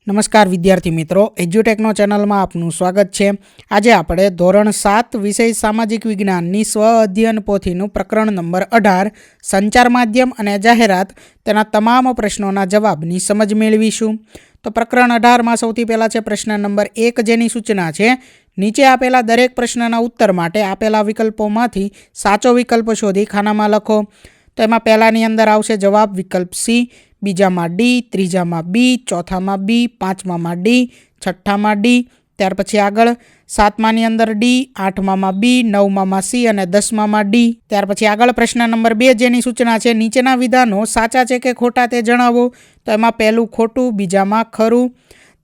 નમસ્કાર વિદ્યાર્થી મિત્રો, એજ્યુટેકનો ચેનલમાં આપનું સ્વાગત છે। આજે આપણે ધોરણ 7 વિષય સામાજિક વિજ્ઞાનની સ્વ અધ્યયન પોથીનું પ્રકરણ નંબર 18 સંચાર માધ્યમ અને જાહેરાત તેના તમામ પ્રશ્નોના જવાબની સમજ મેળવીશું। તો પ્રકરણ 18માં સૌથી પહેલા છે પ્રશ્ન નંબર 1, જેની સૂચના છે નીચે આપેલા દરેક પ્રશ્નના ઉત્તર માટે આપેલા વિકલ્પોમાંથી સાચો વિકલ્પ શોધી ખાનામાં લખો। તો એમાં પહેલાની અંદર આવશે જવાબ વિકલ્પ સી, બીજામાં ડી, ત્રીજામાં બી, ચોથામાં બી, પાંચમામાં ડી, છઠ્ઠામાં ડી, ત્યાર પછી આગળ સાતમાની અંદર ડી, આઠમામાં બી, નવમામાં સી અને દસમામાં ડી। ત્યાર પછી આગળ પ્રશ્ન નંબર 2, જેની સૂચના છે નીચેના વિધાનો સાચા છે કે ખોટા તે જણાવો। તો એમાં પહેલું ખોટું, બીજામાં ખરું,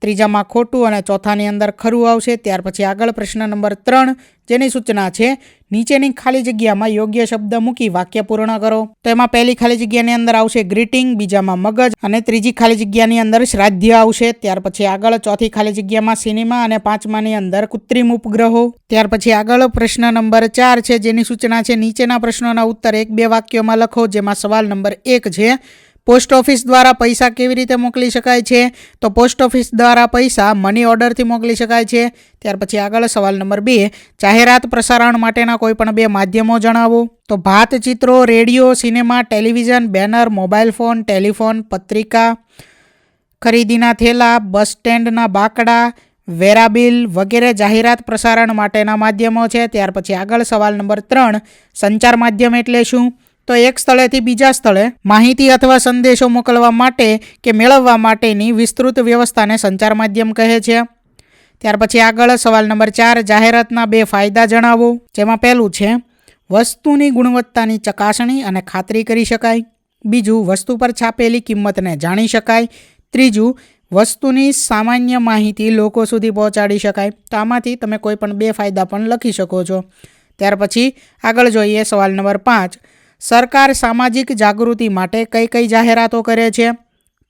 ત્રીજામાં ખોટું અને ચોથાની અંદર ખરું આવશે। ત્યાર પછી આગળ પ્રશ્ન નંબર 3, જેની સૂચના છે નીચેની ખાલી જગ્યામાં યોગ્ય શબ્દ મૂકી વાક્ય પૂર્ણ કરો। તો એમાં પહેલી ખાલી જગ્યાની અંદર આવશે ગ્રીટિંગ, બીજામાં મગજ અને ત્રીજી ખાલી જગ્યાની અંદર શ્રાદ્ધ આવશે। ત્યાર પછી આગળ ચોથી ખાલી જગ્યામાં સિનેમા અને પાંચમાની અંદર કૃત્રિમ ઉપગ્રહો। ત્યાર પછી આગળ પ્રશ્ન નંબર 4 છે, જેની સૂચના છે નીચેના પ્રશ્નોના ઉત્તર 1-2 વાક્યોમાં લખો। જેમાં સવાલ નંબર 1 છે પોસ્ટ ઓફિસ દ્વારા પૈસા કેવી રીતે મોકલી શકાય છે? તો પોસ્ટ ઓફિસ દ્વારા પૈસા મની ઓર્ડરથી મોકલી શકાય છે। ત્યાર પછી આગળ સવાલ નંબર 2, જાહેરાત પ્રસારણ માટેના કોઈ પણ 2 માધ્યમો જણાવો। તો ભાતચિત્રો, radio, cinema, television, banner, mobile phone, telephone, પત્રિકા, ખરીદીના થેલા, બસ સ્ટેન્ડના બાકડા, વેરાબિલ વગેરે જાહેરાત પ્રસારણ માટેના માધ્યમો છે। ત્યાર પછી આગળ સવાલ નંબર 3, સંચાર માધ્યમ એટલે શું? તો એક સ્થળેથી બીજા સ્થળે માહિતી અથવા સંદેશો મોકલવા માટે કે મેળવવા માટેની વિસ્તૃત વ્યવસ્થાને સંચાર માધ્યમ કહે છે। ત્યાર પછી આગળ સવાલ નંબર 4, જાહેરાતના 2 ફાયદા જણાવો। જેમાં પહેલું છે વસ્તુની ગુણવત્તાની ચકાસણી અને ખાતરી કરી શકાય, બીજું વસ્તુ પર છાપેલી કિંમતને જાણી શકાય, ત્રીજું વસ્તુની સામાન્ય માહિતી લોકો સુધી પહોંચાડી શકાય। તો આમાંથી તમે કોઈ પણ 2 ફાયદા પણ લખી શકો છો। ત્યાર પછી આગળ જોઈએ સવાલ નંબર 5, સરકાર સામાજિક જાગૃતિ માટે કઈ કઈ જાહેરાતો કરે છે?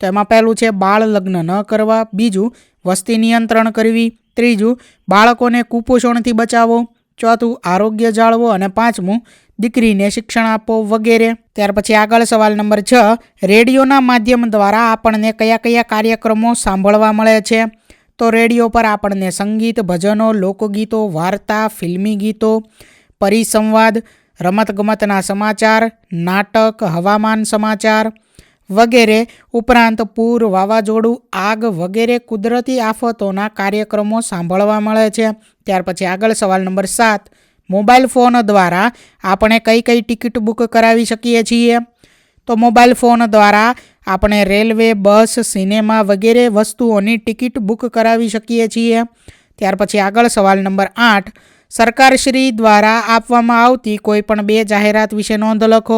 તો એમાં પહેલું છે બાળ લગ્ન ન કરવા, બીજું વસ્તી નિયંત્રણ કરવી, ત્રીજું બાળકોને કુપોષણથી બચાવો, ચોથું આરોગ્ય જાળવો અને પાંચમું દીકરીને શિક્ષણ આપો વગેરે। ત્યાર પછી આગળ સવાલ નંબર 6, રેડિયોના માધ્યમ દ્વારા આપણને કયા કયા કાર્યક્રમો સાંભળવા મળે છે? તો રેડિયો પર આપણને સંગીત, ભજનો, લોકગીતો, વાર્તા, ફિલ્મી ગીતો, પરિસંવાદ, રમતગમતના સમાચાર, નાટક, હવામાન સમાચાર વગેરે ઉપરાંત પૂર, વાવાઝોડું, આગ વગેરે કુદરતી આફતોના કાર્યક્રમો સાંભળવા મળે છે। ત્યાર પછી આગળ સવાલ નંબર 7, મોબાઈલ ફોન દ્વારા આપણે કઈ કઈ ટિકિટ બુક કરાવી શકીએ છીએ? તો મોબાઈલ ફોન દ્વારા આપણે રેલવે, બસ, સિનેમા વગેરે વસ્તુઓની ટિકિટ બુક કરાવી શકીએ છીએ। ત્યાર પછી આગળ સવાલ નંબર 8, સરકારશ્રી દ્વારા આપવામાં આવતી કોઈ પણ 2 જાહેરાત વિશે નોંધ લખો।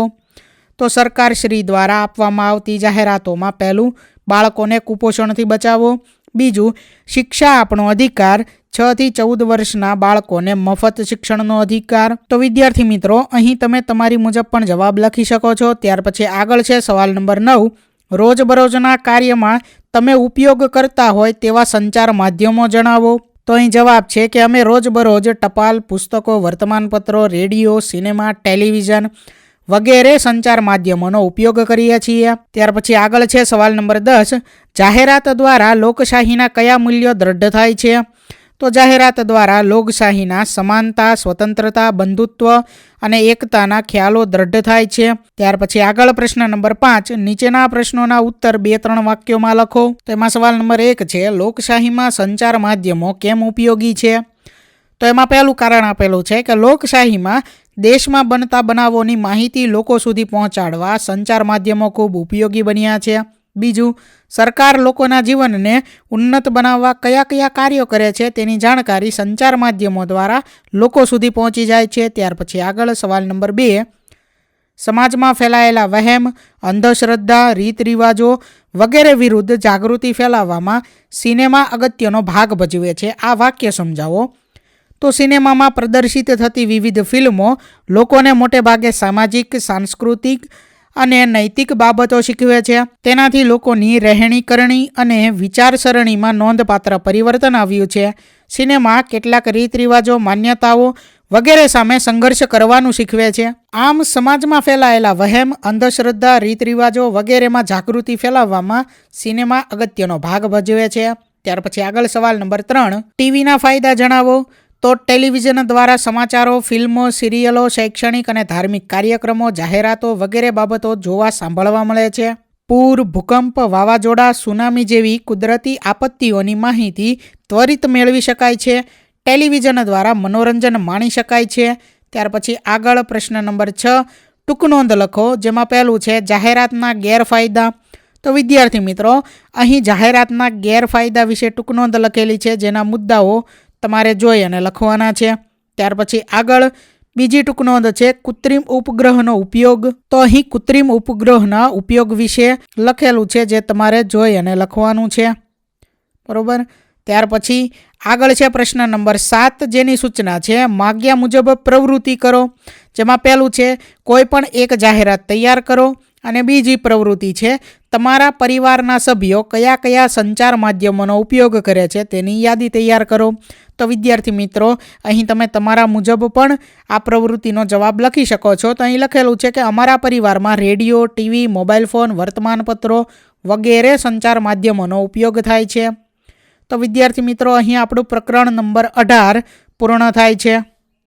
તો સરકારશ્રી દ્વારા આપવામાં આવતી જાહેરાતોમાં પહેલું બાળકોને કુપોષણથી બચાવો, બીજું શિક્ષા આપણો અધિકાર, 6 થી 14 વર્ષના બાળકોને મફત શિક્ષણનો અધિકાર। તો વિદ્યાર્થી મિત્રો, અહીં તમે તમારી મુજબ પણ જવાબ લખી શકો છો। ત્યાર પછી આગળ છે સવાલ નંબર 9, રોજબરોજના કાર્યમાં તમે ઉપયોગ કરતા હોય તેવા સંચાર માધ્યમો જણાવો। તો અહીં જવાબ છે કે અમે રોજબરોજ ટપાલ, પુસ્તકો, વર્તમાનપત્રો, રેડિયો, સિનેમા, ટેલિવિઝન વગેરે સંચાર માધ્યમોનો ઉપયોગ કરીએ છીએ। ત્યાર પછી આગળ છે સવાલ નંબર 10, જાહેરાત દ્વારા લોકશાહીના કયા મૂલ્યો દ્રઢ થાય છે? તો જાહેરાત દ્વારા લોકશાહીના સમાનતા, સ્વતંત્રતા, બંધુત્વ અને એકતાના ખ્યાલો દ્રઢ થાય છે। ત્યાર પછી આગળ પ્રશ્ન નંબર 5, નીચેના પ્રશ્નોના ઉત્તર 2-3 વાક્યોમાં લખો। તો એમાં સવાલ નંબર 1 છે લોકશાહીમાં સંચાર માધ્યમો કેમ ઉપયોગી છે? તો એમાં પહેલું કારણ આપેલું છે કે લોકશાહીમાં દેશમાં બનતા બનાવોની માહિતી લોકો સુધી પહોંચાડવા સંચાર માધ્યમો ખૂબ ઉપયોગી બન્યા છે। બીજું, સરકાર લોકોના જીવનને ઉન્નત બનાવવા કયા કયા કાર્યો કરે છે તેની જાણકારી સંચાર માધ્યમો દ્વારા લોકો સુધી પહોંચી જાય છે। ત્યાર પછી આગળ સવાલ નંબર 2, સમાજમાં ફેલાયેલા વહેમ, અંધશ્રદ્ધા, રીત રિવાજો વગેરે વિરુદ્ધ જાગૃતિ ફેલાવવામાં સિનેમા અગત્યનો ભાગ ભજવે છે। આ વાક્ય સમજાવો। તો સિનેમામાં પ્રદર્શિત થતી વિવિધ ફિલ્મો લોકોને મોટે ભાગે સામાજિક, સાંસ્કૃતિક અને નૈતિક બાબતો શીખવે છે। તેનાથી લોકોની રહેણી કરણી અને વિચારસરણીમાં નોંધપાત્ર પરિવર્તન આવ્યું છે। સિનેમા કેટલાક રીત રિવાજો, માન્યતાઓ વગેરે સામે સંઘર્ષ કરવાનું શીખવે છે. આમ સમાજમાં ફેલાયેલા વહેમ, અંધશ્રદ્ધા, રીત રિવાજો વગેરેમાં જાગૃતિ ફેલાવવામાં સિનેમા અગત્યનો ભાગ ભજવે છે. ત્યાર પછી આગળ સવાલ નંબર 3, ટીવીના ફાયદા જણાવો. તો ટેલિવિઝન દ્વારા સમાચારો, ફિલ્મો, સિરિયલો, શૈક્ષણિક અને ધાર્મિક કાર્યક્રમો, જાહેરાતો વગેરે બાબતો જોવા સાંભળવા મળે છે. પૂર, ભૂકંપ, વાવાઝોડા, સુનામી જેવી કુદરતી આપત્તિઓની માહિતી ત્વરિત મેળવી શકાય છે. ટેલિવિઝન દ્વારા મનોરંજન માણી શકાય છે. ત્યાર પછી આગળ પ્રશ્ન નંબર 6, ટૂંકનોંધ લખો. જેમાં પહેલું છે જાહેરાતના ગેરફાયદા. તો વિદ્યાર્થી મિત્રો, અહીં જાહેરાતના ગેરફાયદા વિશે ટૂંકનોંધ લખેલી છે, જેના મુદ્દાઓ તમારે જોઈ અને લખવાના છે. ત્યાર પછી આગળ બીજી ટૂંકનોંધ છે કૃત્રિમ ઉપગ્રહનો ઉપયોગ. તો અહીં કૃત્રિમ ઉપગ્રહના ઉપયોગ વિશે લખેલું છે, જે તમારે જોઈ અને લખવાનું છે. બરોબર. ત્યાર પછી આગળ છે પ્રશ્ન નંબર 7, જેની સૂચના છે માગ્યા મુજબ પ્રવૃત્તિ કરો. જેમાં પહેલું છે કોઈ પણ એક જાહેરાત તૈયાર કરો અને બીજી પ્રવૃત્તિ છે તમારા પરિવારના સભ્યો કયા કયા સંચાર માધ્યમોનો ઉપયોગ કરે છે તેની યાદી તૈયાર કરો. તો વિદ્યાર્થી મિત્રો, અહીં તમે તમારા મુજબ પણ આ પ્રવૃત્તિનો જવાબ લખી શકો છો. તો અહીં લખેલું છે કે અમારા પરિવારમાં રેડિયો, ટીવી, મોબાઈલ ફોન, વર્તમાનપત્રો વગેરે સંચાર માધ્યમોનો ઉપયોગ થાય છે. તો વિદ્યાર્થી મિત્રો, અહીં આપણું પ્રકરણ નંબર 18 પૂર્ણ થાય છે.